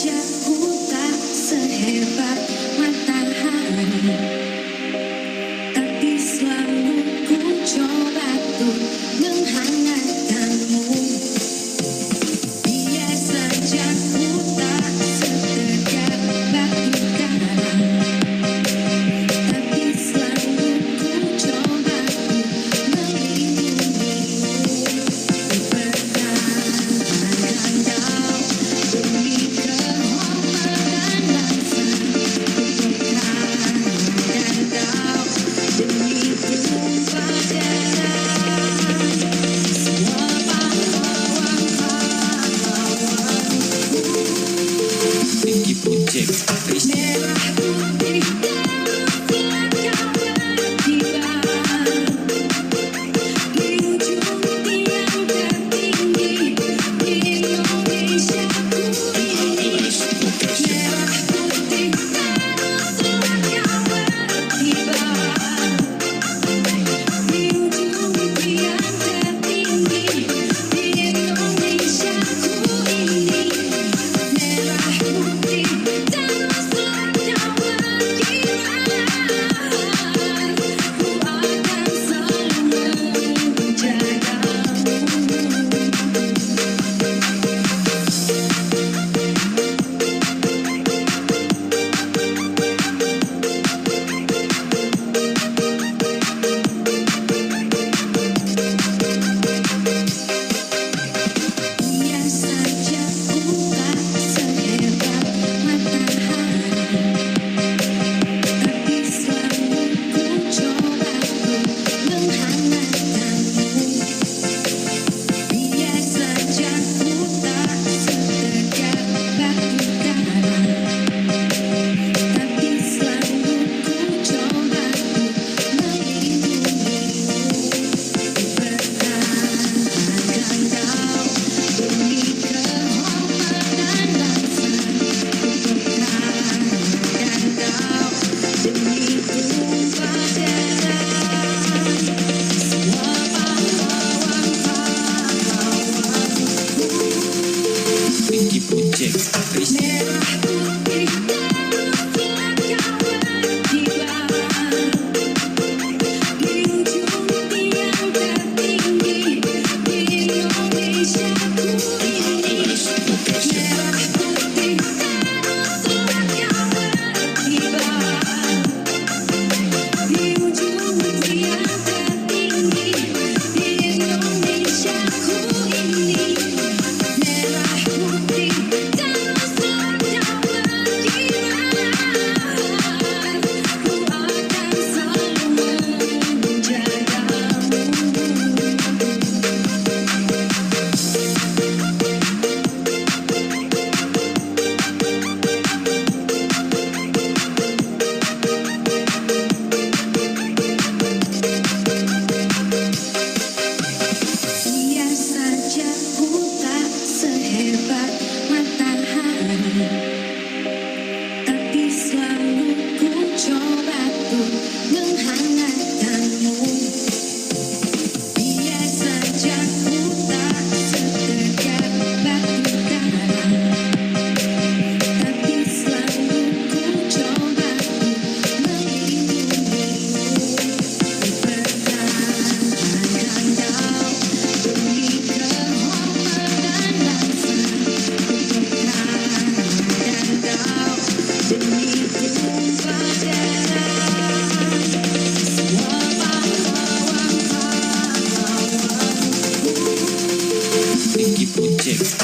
saja ku tak sehebat matahari, tapi selalu ku coba tuh menghangatkanmu. Biar saja ku tak setegak batu karang, tapi selalu ku coba tuh melindungimu. Pertahankan kau demi kehormatan bangsa. Pertahankan kau demi tumpah darah. Semua pahlawan-pahlawanku. Tinggi Project Merah putih telah kau berkibar di ujung tiang tertinggi di Indonesiaku ini. Merah putih telah kau berkibar di ujung tiang tertinggi di Indonesiaku ini. Merah putih telah kau berkibar, ku akan selalu menjagamu. Biar saja ku tak sehebat matahari, tapi selalu ku coba tuh menghangatkanmu. Biar saja ku tak setegak batu karang, tapi selalu ku coba tuh melindungimu. Pertahankan kau demi kehormatan bangsa. Pertahankan kau demi tumpah darah. Semua pahlawan-pahlawanku. Tinggi Project Merah putih telah kau berkibar di ujung tiang tertinggi di Indonesiaku ini. Merah putih telah kau berkibar di ujung tiang tertinggi di Indonesiaku ini. Merah putih telah kau berkibar, ku akan selalu menjagamu. Biar saja ku tak sehebat matahari, tapi selalu ku coba tuh menghangatkanmu. Biar saja ku tak setegak batu karang, tapi selalu ku coba tuh melindungimu. Pertahankan kau demi kehormatan bangsa. Pertahankan kau demi tumpah darah. Semua pahlawan-pahlawanku. Tinggi Project